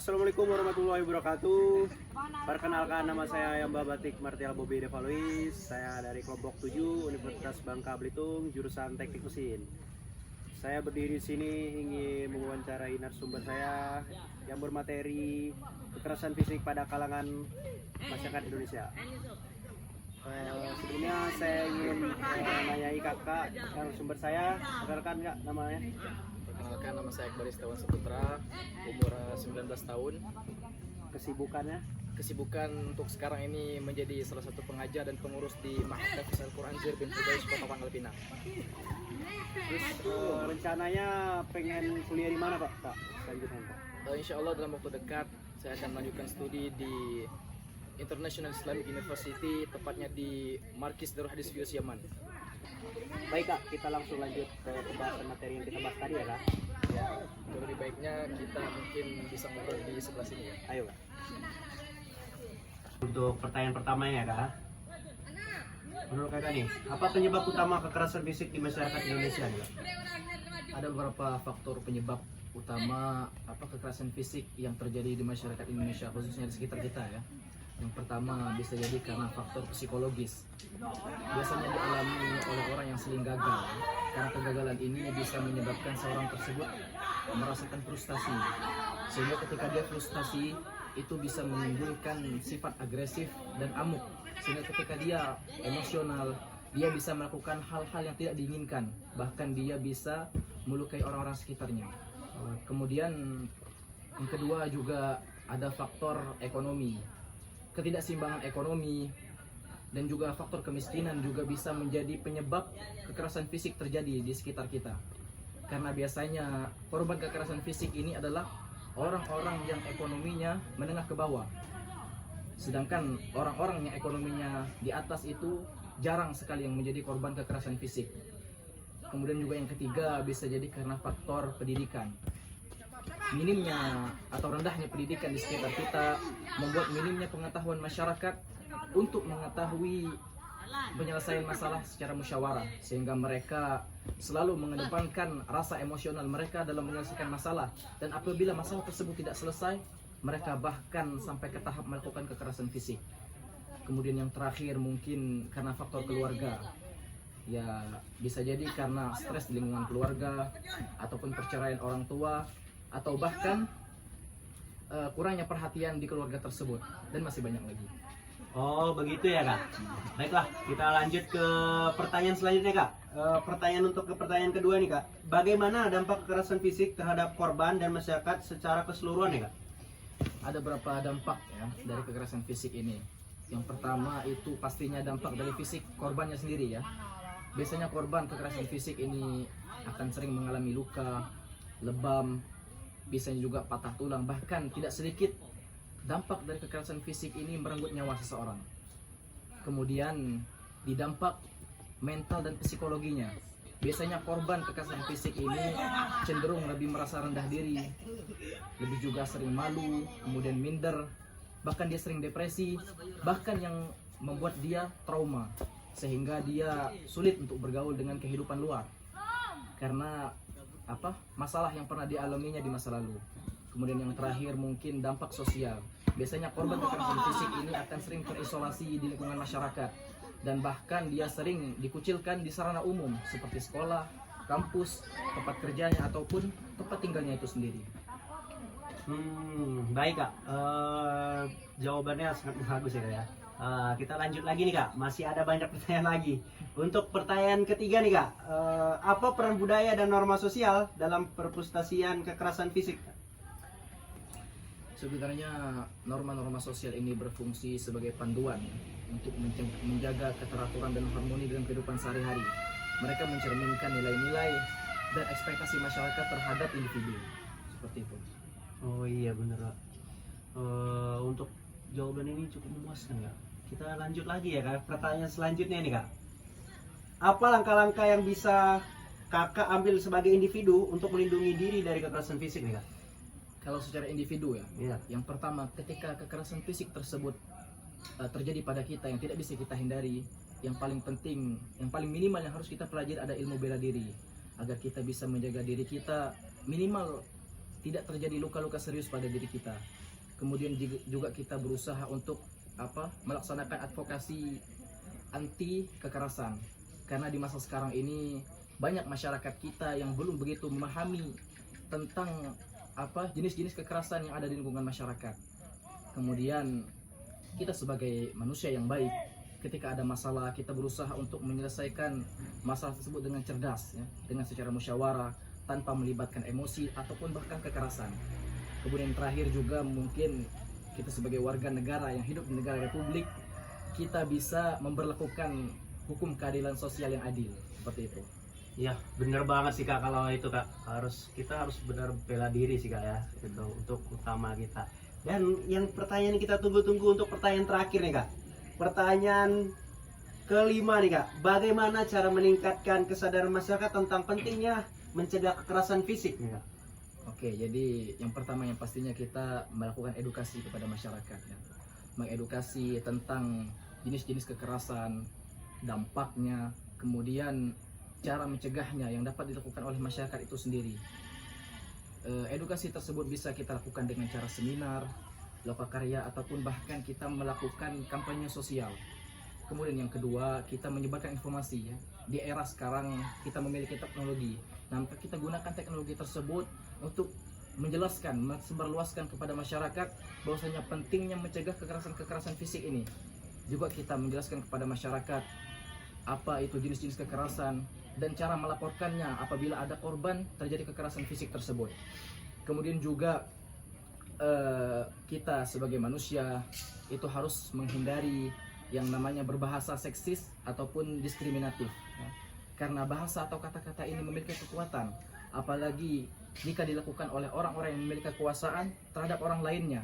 Assalamualaikum warahmatullahi wabarakatuh. Perkenalkan, nama saya Yamba Batik Martial Bobi Devalois. Saya dari kelompok 7 Universitas Bangka Belitung, jurusan Teknik Mesin. Saya berdiri di sini ingin mewawancarai narasumber saya yang bermateri kekerasan fisik pada kalangan masyarakat Indonesia. Sebelumnya saya ingin menanyai kakak narasumber saya, rekan kak namanya. Perkenalkan, nama saya Iqbal Istawan Saputra, umur 19 tahun. Kesibukan untuk sekarang ini menjadi salah satu pengajar dan pengurus di Mahkamah Al-Quran Zir bin Fudais Kota Pangkal Pinang. Terus rencananya pengen kuliah di mana Pak? Selanjutnya Pak? Insya Allah dalam waktu dekat saya akan melanjutkan studi di International Islamic University, tepatnya di Markis Darul Hadis Fiyus Yaman. Baik kak, kita langsung lanjut ke pembahasan materi yang kita bahas tadi ya kak. Ya, lebih baiknya kita mungkin bisa ngobrol di sebelah sini ya. Ayo kak. Untuk pertanyaan pertamanya kak, menurut kakak nih, apa penyebab utama kekerasan fisik di masyarakat Indonesia nih kak? Ada beberapa faktor penyebab utama kekerasan fisik yang terjadi di masyarakat Indonesia, khususnya di sekitar kita ya. Yang pertama bisa jadi karena faktor psikologis. Biasanya dialami oleh orang yang sering gagal. Karena kegagalan ini bisa menyebabkan seorang tersebut merasakan frustasi. Sehingga ketika dia frustasi, itu bisa menimbulkan sifat agresif dan amuk. Sehingga ketika dia emosional, dia bisa melakukan hal-hal yang tidak diinginkan. Bahkan dia bisa melukai orang-orang sekitarnya. Kemudian yang kedua juga ada faktor ekonomi. Ketidakseimbangan ekonomi dan juga faktor kemiskinan juga bisa menjadi penyebab kekerasan fisik terjadi di sekitar kita. Karena biasanya korban kekerasan fisik ini adalah orang-orang yang ekonominya menengah ke bawah. Sedangkan orang-orang yang ekonominya di atas itu jarang sekali yang menjadi korban kekerasan fisik. Kemudian juga yang ketiga bisa jadi karena faktor pendidikan. Minimnya atau rendahnya pendidikan di sekitar kita membuat minimnya pengetahuan masyarakat untuk mengetahui penyelesaian masalah secara musyawarah, sehingga mereka selalu mengedepankan rasa emosional mereka dalam menyelesaikan masalah, dan apabila masalah tersebut tidak selesai, mereka bahkan sampai ke tahap melakukan kekerasan fisik. Kemudian yang terakhir mungkin karena faktor keluarga. Ya, bisa jadi karena stres di lingkungan keluarga ataupun perceraian orang tua, atau bahkan kurangnya perhatian di keluarga tersebut, dan masih banyak lagi. Oh begitu ya kak. Baiklah, kita lanjut ke pertanyaan selanjutnya kak. Pertanyaan kedua nih kak, bagaimana dampak kekerasan fisik terhadap korban dan masyarakat secara keseluruhan ya kak? Ada beberapa dampak ya dari kekerasan fisik ini. Yang pertama itu pastinya dampak dari fisik korbannya sendiri ya. Biasanya korban kekerasan fisik ini akan sering mengalami luka, lebam, biasanya juga patah tulang, bahkan tidak sedikit dampak dari kekerasan fisik ini merenggut nyawa seseorang. Kemudian di dampak mental dan psikologinya. Biasanya korban kekerasan fisik ini cenderung lebih merasa rendah diri, lebih juga sering malu, kemudian minder, bahkan dia sering depresi, bahkan yang membuat dia trauma, sehingga dia sulit untuk bergaul dengan kehidupan luar karena masalah yang pernah dialaminya di masa lalu. Kemudian yang terakhir mungkin dampak sosial. Biasanya korban kekerasan fisik ini akan sering terisolasi di lingkungan masyarakat, dan bahkan dia sering dikucilkan di sarana umum seperti sekolah, kampus, tempat kerjanya ataupun tempat tinggalnya itu sendiri. Baik kak, jawabannya sangat bagus ya kak ya. Kita lanjut lagi nih kak, masih ada banyak pertanyaan lagi. Untuk pertanyaan ketiga nih kak, apa peran budaya dan norma sosial dalam perpustasian kekerasan fisik? Sebenarnya norma-norma sosial ini berfungsi sebagai panduan untuk menjaga keteraturan dan harmoni dalam kehidupan sehari-hari. Mereka mencerminkan nilai-nilai dan ekspektasi masyarakat terhadap individu. Seperti itu. Oh iya bener kak. Untuk jawaban ini cukup memuaskan kak. Kita lanjut lagi ya kak, pertanyaan selanjutnya nih kak. Apa langkah-langkah yang bisa kakak ambil sebagai individu untuk melindungi diri dari kekerasan fisik nih kak? Kalau secara individu ya, Iya. yang pertama ketika kekerasan fisik tersebut terjadi pada kita yang tidak bisa kita hindari, yang paling penting, yang paling minimal yang harus kita pelajari ada ilmu bela diri, agar kita bisa menjaga diri kita minimal tidak terjadi luka-luka serius pada diri kita. Kemudian juga kita berusaha untuk melaksanakan advokasi anti kekerasan, karena di masa sekarang ini banyak masyarakat kita yang belum begitu memahami tentang jenis-jenis kekerasan yang ada di lingkungan masyarakat. Kemudian kita sebagai manusia yang baik, ketika ada masalah kita berusaha untuk menyelesaikan masalah tersebut dengan cerdas, ya, dengan secara musyawarah, tanpa melibatkan emosi ataupun bahkan kekerasan. Kemudian terakhir juga mungkin kita sebagai warga negara yang hidup di negara republik, kita bisa memberlakukan hukum keadilan sosial yang adil, seperti itu. Ya, bener banget sih Kak, kalau itu Kak, kita harus benar bela diri sih Kak ya, itu untuk utama kita. Dan yang pertanyaan kita tunggu-tunggu untuk pertanyaan terakhir nih Kak. Pertanyaan kelima nih Kak, bagaimana cara meningkatkan kesadaran masyarakat tentang pentingnya mencegah kekerasan fisik nih Kak? Oke, jadi yang pertama yang pastinya kita melakukan edukasi kepada masyarakat, ya. Mengedukasi tentang jenis-jenis kekerasan, dampaknya, kemudian cara mencegahnya yang dapat dilakukan oleh masyarakat itu sendiri. Edukasi tersebut bisa kita lakukan dengan cara seminar, lokakarya, ataupun bahkan kita melakukan kampanye sosial. Kemudian yang kedua, kita menyebarkan informasi, ya. Di era sekarang kita memiliki teknologi. Nah, maka kita gunakan teknologi tersebut untuk menjelaskan, mensebarluaskan kepada masyarakat bahwasanya pentingnya mencegah kekerasan-kekerasan fisik ini. Juga kita menjelaskan kepada masyarakat apa itu jenis-jenis kekerasan dan cara melaporkannya apabila ada korban terjadi kekerasan fisik tersebut. Kemudian juga kita sebagai manusia itu harus menghindari yang namanya berbahasa seksis ataupun diskriminatif, ya. Karena bahasa atau kata-kata ini memiliki kekuatan, apalagi jika dilakukan oleh orang-orang yang memiliki kekuasaan terhadap orang lainnya.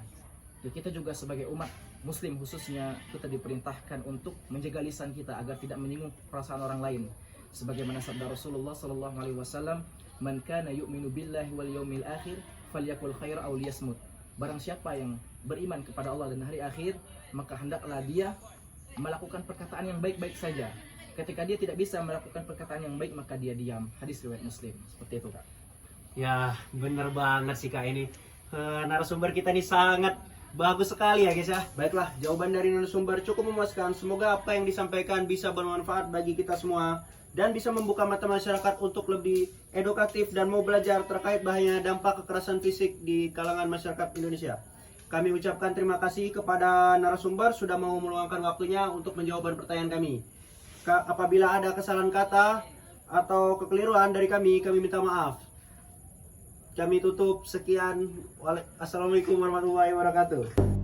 Ya, kita juga sebagai umat muslim khususnya kita diperintahkan untuk menjaga lisan kita agar tidak menyinggung perasaan orang lain. Sebagaimana sabda Rasulullah sallallahu alaihi wasallam, "Man kana yu'minu billahi wal yawmil akhir falyakul khaira aw liyasmut." Barang siapa yang beriman kepada Allah dan hari akhir, maka hendaklah dia melakukan perkataan yang baik-baik saja. Ketika dia tidak bisa melakukan perkataan yang baik, maka dia diam. Hadis riwayat Muslim. Seperti itu, Kak. Ya, bener banget sih Kak ini. Narasumber kita ini sangat bagus sekali ya guys ya. Baiklah, jawaban dari narasumber cukup memuaskan. Semoga apa yang disampaikan bisa bermanfaat bagi kita semua dan bisa membuka mata masyarakat untuk lebih edukatif dan mau belajar terkait bahaya dampak kekerasan fisik di kalangan masyarakat Indonesia. Kami ucapkan terima kasih kepada narasumber sudah mau meluangkan waktunya untuk menjawab pertanyaan kami. Apabila ada kesalahan kata atau kekeliruan dari kami minta maaf. Kami tutup sekian. Assalamualaikum warahmatullahi wabarakatuh.